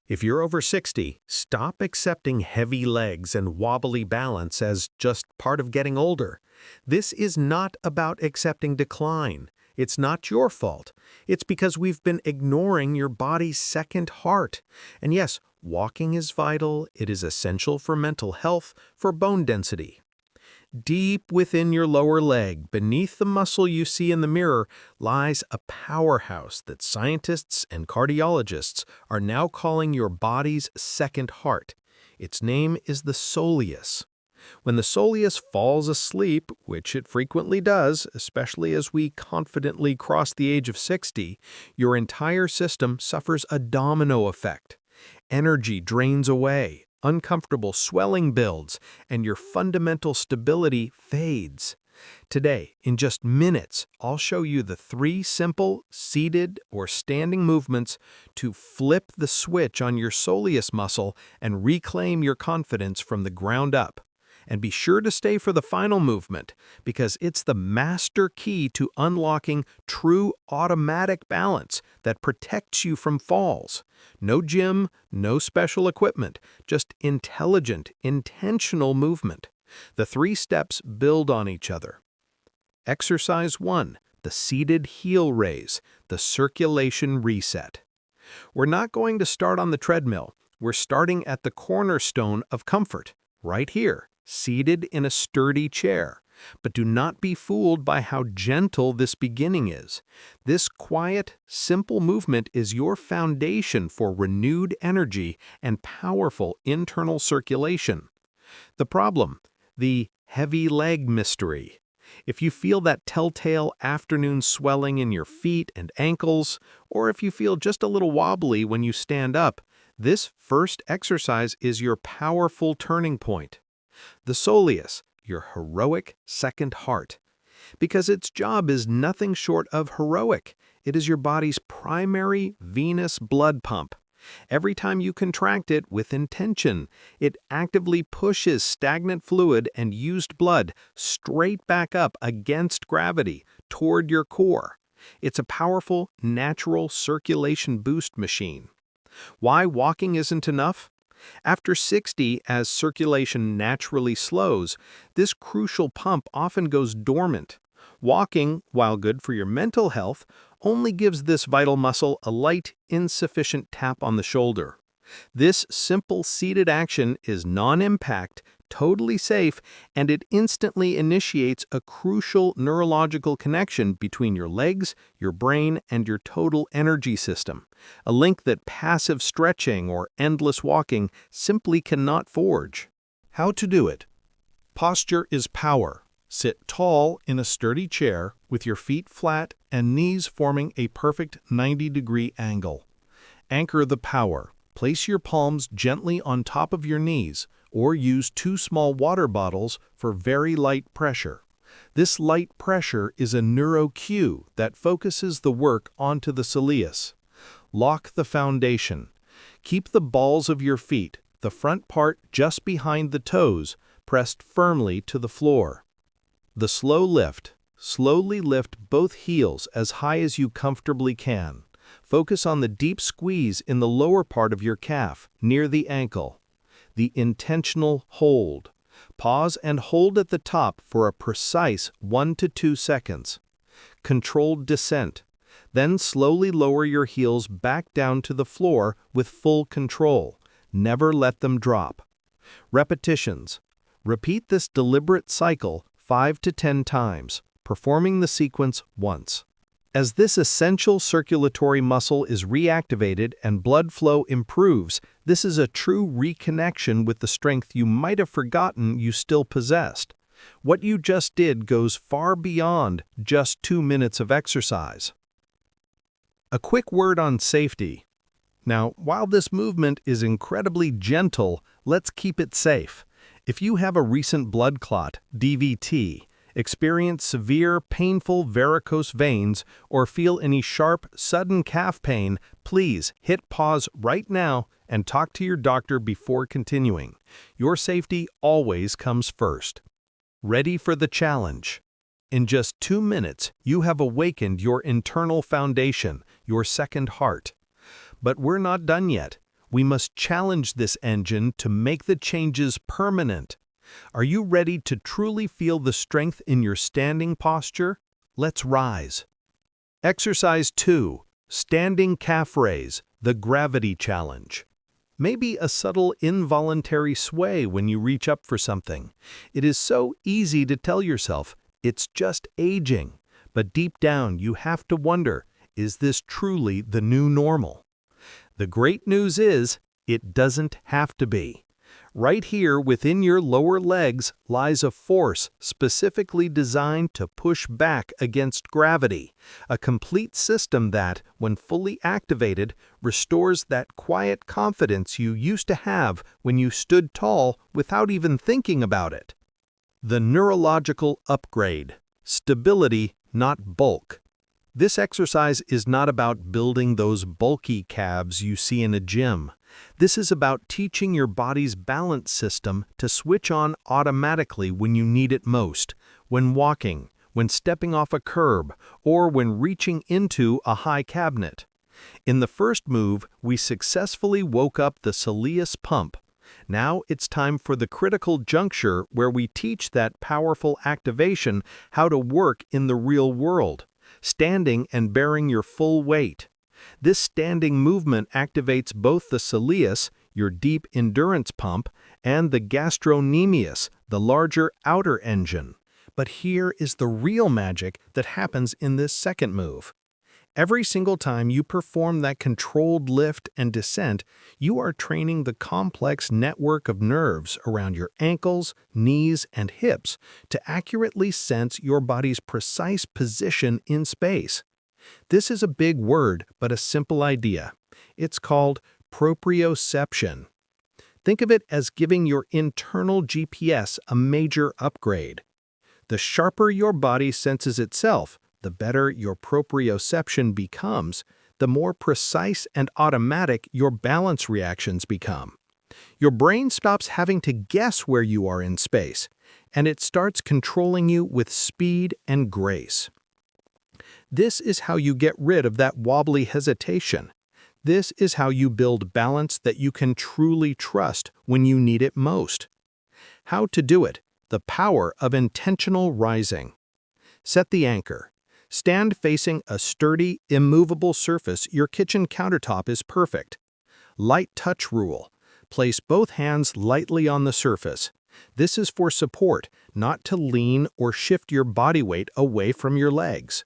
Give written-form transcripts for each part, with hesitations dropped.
If you're over 60, stop accepting heavy legs and wobbly balance as just part of getting older. This is not about accepting decline. It's not your fault. It's because we've been ignoring your body's second heart. And yes, walking is vital. It is essential for mental health, for bone density. Deep within your lower leg, beneath the muscle you see in the mirror, lies a powerhouse that scientists and cardiologists are now calling your body's second heart. Its name is the soleus. When the soleus falls asleep, which it frequently does, especially as we confidently cross the age of 60, your entire system suffers a domino effect. Energy drains away. Uncomfortable swelling builds, and your fundamental stability fades. Today, in just minutes, I'll show you the 3 simple, seated or standing movements to flip the switch on your soleus muscle and reclaim your confidence from the ground up. And be sure to stay for the final movement, because it's the master key to unlocking true automatic balance that protects you from falls. No gym, no special equipment, just intelligent, intentional movement. The 3 steps build on each other. Exercise 1, the seated heel raise, the circulation reset. We're not going to start on the treadmill. We're starting at the cornerstone of comfort, right here, seated in a sturdy chair. But do not be fooled by how gentle this beginning is. This quiet, simple movement is your foundation for renewed energy and powerful internal circulation. The problem, the heavy leg mystery. If you feel that telltale afternoon swelling in your feet and ankles, or if you feel just a little wobbly when you stand up, this first exercise is your powerful turning point. The soleus, your heroic second heart. Because its job is nothing short of heroic. It is your body's primary venous blood pump. Every time you contract it with intention, it actively pushes stagnant fluid and used blood straight back up against gravity toward your core. It's a powerful, natural circulation boost machine. Why walking isn't enough? After 60, as circulation naturally slows, this crucial pump often goes dormant. Walking, while good for your mental health, only gives this vital muscle a light, insufficient tap on the shoulder. This simple seated action is non-impact, totally safe, and it instantly initiates a crucial neurological connection between your legs, your brain, and your total energy system, a link that passive stretching or endless walking simply cannot forge. How to do it? Posture is power. Sit tall in a sturdy chair with your feet flat and knees forming a perfect 90-degree angle. Anchor the power. Place your palms gently on top of your knees, or use 2 small water bottles for very light pressure. This light pressure is a neuro cue that focuses the work onto the soleus. Lock the foundation. Keep the balls of your feet, the front part just behind the toes, pressed firmly to the floor. The slow lift. Slowly lift both heels as high as you comfortably can. Focus on the deep squeeze in the lower part of your calf, near the ankle. The intentional hold. Pause and hold at the top for a precise 1 to 2 seconds. Controlled descent. Then slowly lower your heels back down to the floor with full control. Never let them drop. Repetitions. Repeat this deliberate cycle 5 to 10 times, performing the sequence once. As this essential circulatory muscle is reactivated and blood flow improves, this is a true reconnection with the strength you might have forgotten you still possessed. What you just did goes far beyond just 2 minutes of exercise. A quick word on safety. Now, while this movement is incredibly gentle, let's keep it safe. If you have a recent blood clot, DVT, experience severe, painful varicose veins, or feel any sharp, sudden calf pain, please hit pause right now and talk to your doctor before continuing. Your safety always comes first. Ready for the challenge? In just 2 minutes, you have awakened your internal foundation, your second heart. But we're not done yet. We must challenge this engine to make the changes permanent. Are you ready to truly feel the strength in your standing posture? Let's rise. Exercise 2. Standing calf raise, the gravity challenge. Maybe a subtle involuntary sway when you reach up for something. It is so easy to tell yourself, it's just aging. But deep down, you have to wonder, is this truly the new normal? The great news is, it doesn't have to be. Right here within your lower legs lies a force specifically designed to push back against gravity, a complete system that, when fully activated, restores that quiet confidence you used to have when you stood tall without even thinking about it. The neurological upgrade. Stability, not bulk. This exercise is not about building those bulky calves you see in a gym. This is about teaching your body's balance system to switch on automatically when you need it most, when walking, when stepping off a curb, or when reaching into a high cabinet. In the first move, we successfully woke up the Soleus pump. Now it's time for the critical juncture where we teach that powerful activation how to work in the real world, standing and bearing your full weight. This standing movement activates both the soleus, your deep endurance pump, and the gastrocnemius, the larger outer engine. But here is the real magic that happens in this second move. Every single time you perform that controlled lift and descent, you are training the complex network of nerves around your ankles, knees, and hips to accurately sense your body's precise position in space. This is a big word, but a simple idea. It's called proprioception. Think of it as giving your internal GPS a major upgrade. The sharper your body senses itself, the better your proprioception becomes, the more precise and automatic your balance reactions become. Your brain stops having to guess where you are in space, and it starts controlling you with speed and grace. This is how you get rid of that wobbly hesitation. This is how you build balance that you can truly trust when you need it most. How to do it? The power of intentional rising. Set the anchor. Stand facing a sturdy, immovable surface. Your kitchen countertop is perfect. Light touch rule. Place both hands lightly on the surface. This is for support, not to lean or shift your body weight away from your legs.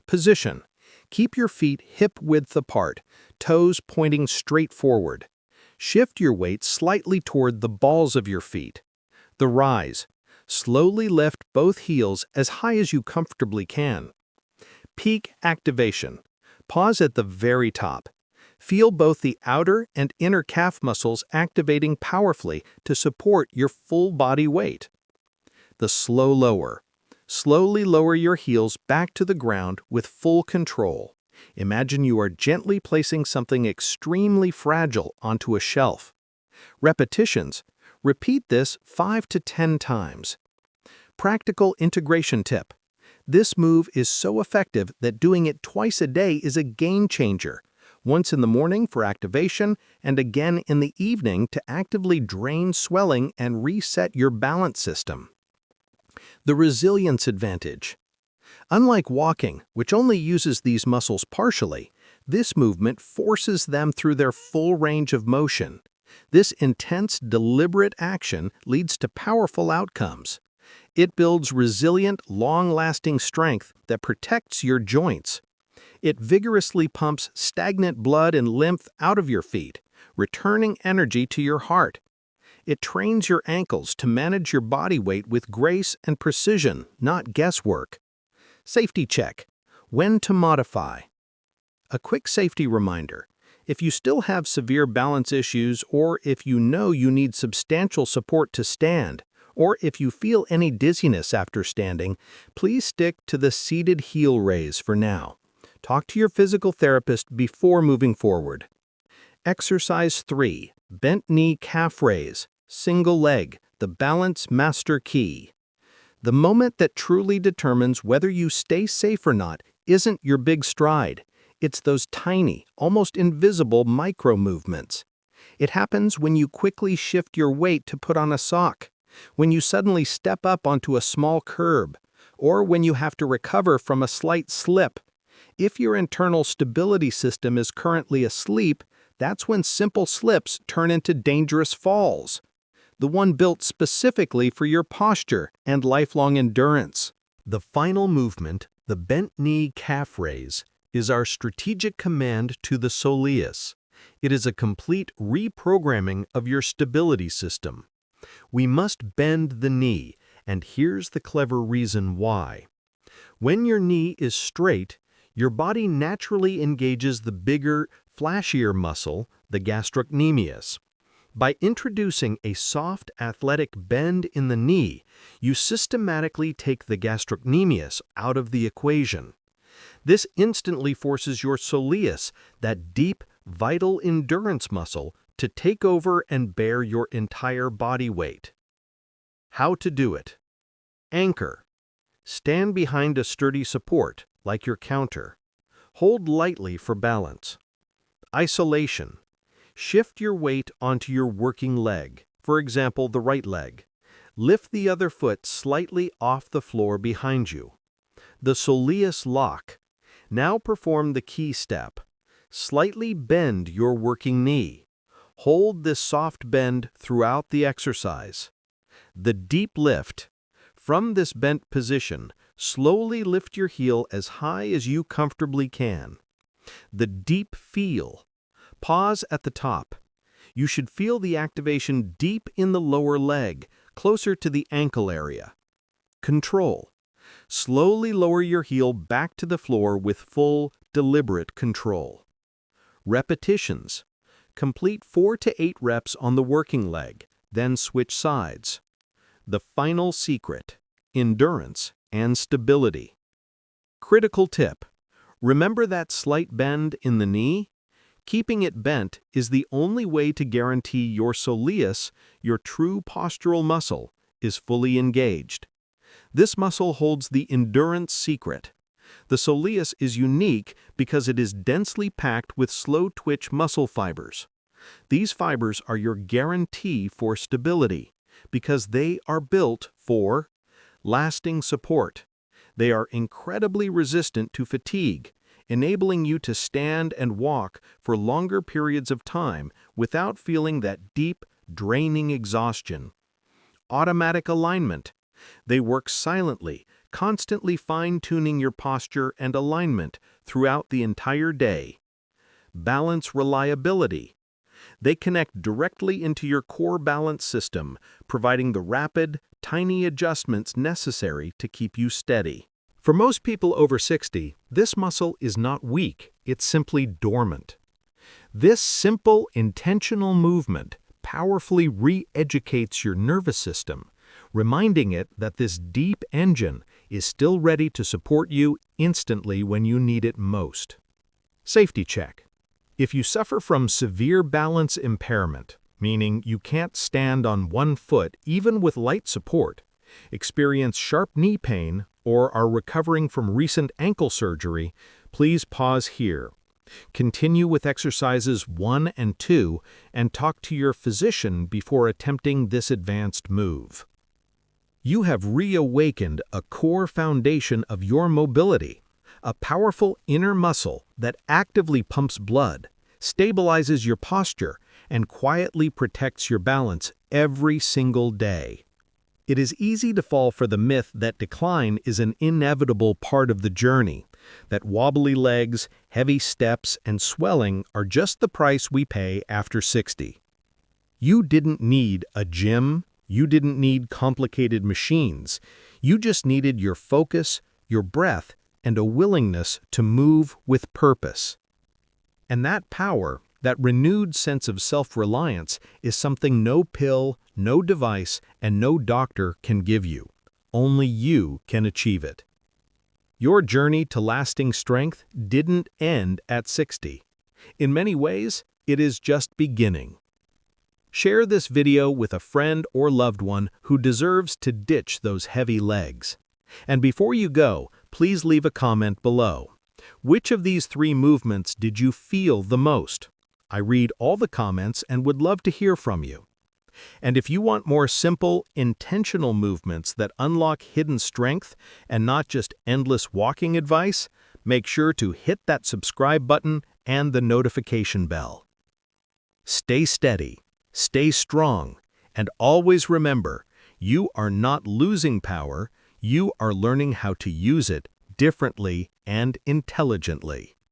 Position. Keep your feet hip-width apart, toes pointing straight forward. Shift your weight slightly toward the balls of your feet. The rise. Slowly lift both heels as high as you comfortably can. Peak activation. Pause at the very top. Feel both the outer and inner calf muscles activating powerfully to support your full body weight. The slow lower. Slowly lower your heels back to the ground with full control. Imagine you are gently placing something extremely fragile onto a shelf. Repetitions. Repeat this 5 to 10 times. Practical integration tip. This move is so effective that doing it twice a day is a game changer. Once in the morning for activation, and again in the evening to actively drain swelling and reset your balance system. The resilience advantage. Unlike walking, which only uses these muscles partially, this movement forces them through their full range of motion. This intense, deliberate action leads to powerful outcomes. It builds resilient, long-lasting strength that protects your joints. It vigorously pumps stagnant blood and lymph out of your feet, returning energy to your heart. It trains your ankles to manage your body weight with grace and precision, not guesswork. Safety check. When to modify. A quick safety reminder. If you still have severe balance issues, or if you know you need substantial support to stand, or if you feel any dizziness after standing, please stick to the seated heel raise for now. Talk to your physical therapist before moving forward. Exercise 3. Bent knee calf raise. Single leg, the balance master key. The moment that truly determines whether you stay safe or not isn't your big stride. It's those tiny, almost invisible micro movements. It happens when you quickly shift your weight to put on a sock, when you suddenly step up onto a small curb, or when you have to recover from a slight slip. If your internal stability system is currently asleep, that's when simple slips turn into dangerous falls. The one built specifically for your posture and lifelong endurance. The final movement, the bent knee calf raise, is our strategic command to the Soleus. It is a complete reprogramming of your stability system. We must bend the knee, and here's the clever reason why. When your knee is straight, your body naturally engages the bigger, flashier muscle, the gastrocnemius. By introducing a soft, athletic bend in the knee, you systematically take the gastrocnemius out of the equation. This instantly forces your soleus, that deep, vital endurance muscle, to take over and bear your entire body weight. How to do it? Anchor. Stand behind a sturdy support, like your counter. Hold lightly for balance. Isolation. Shift your weight onto your working leg, for example, the right leg. Lift the other foot slightly off the floor behind you. The soleus lock. Now perform the key step. Slightly bend your working knee. Hold this soft bend throughout the exercise. The deep lift. From this bent position, slowly lift your heel as high as you comfortably can. The deep feel. Pause at the top. You should feel the activation deep in the lower leg, closer to the ankle area. Control. Slowly lower your heel back to the floor with full, deliberate control. Repetitions. Complete 4 to 8 reps on the working leg, then switch sides. The final secret: endurance and stability. Critical tip: remember that slight bend in the knee? Keeping it bent is the only way to guarantee your soleus, your true postural muscle, is fully engaged. This muscle holds the endurance secret. The soleus is unique because it is densely packed with slow-twitch muscle fibers. These fibers are your guarantee for stability, because they are built for lasting support. They are incredibly resistant to fatigue, enabling you to stand and walk for longer periods of time without feeling that deep, draining exhaustion. Automatic alignment. They work silently, constantly fine-tuning your posture and alignment throughout the entire day. Balance reliability. They connect directly into your core balance system, providing the rapid, tiny adjustments necessary to keep you steady. For most people over 60, this muscle is not weak, it's simply dormant. This simple, intentional movement powerfully re-educates your nervous system, reminding it that this deep engine is still ready to support you instantly when you need it most. Safety check. If you suffer from severe balance impairment, meaning you can't stand on one foot even with light support, experience sharp knee pain, or are recovering from recent ankle surgery, please pause here. Continue with exercises 1 and 2 and talk to your physician before attempting this advanced move. You have reawakened a core foundation of your mobility, a powerful inner muscle that actively pumps blood, stabilizes your posture, and quietly protects your balance every single day. It is easy to fall for the myth that decline is an inevitable part of the journey, that wobbly legs, heavy steps, and swelling are just the price we pay after 60. You didn't need a gym, you didn't need complicated machines, you just needed your focus, your breath, and a willingness to move with purpose. And that power, that renewed sense of self-reliance, is something no pill, no device, and no doctor can give you. Only you can achieve it. Your journey to lasting strength didn't end at 60. In many ways, it is just beginning. Share this video with a friend or loved one who deserves to ditch those heavy legs. And before you go, please leave a comment below. Which of these 3 movements did you feel the most? I read all the comments and would love to hear from you. And if you want more simple, intentional movements that unlock hidden strength and not just endless walking advice, make sure to hit that subscribe button and the notification bell. Stay steady, stay strong, and always remember, you are not losing power, you are learning how to use it differently and intelligently.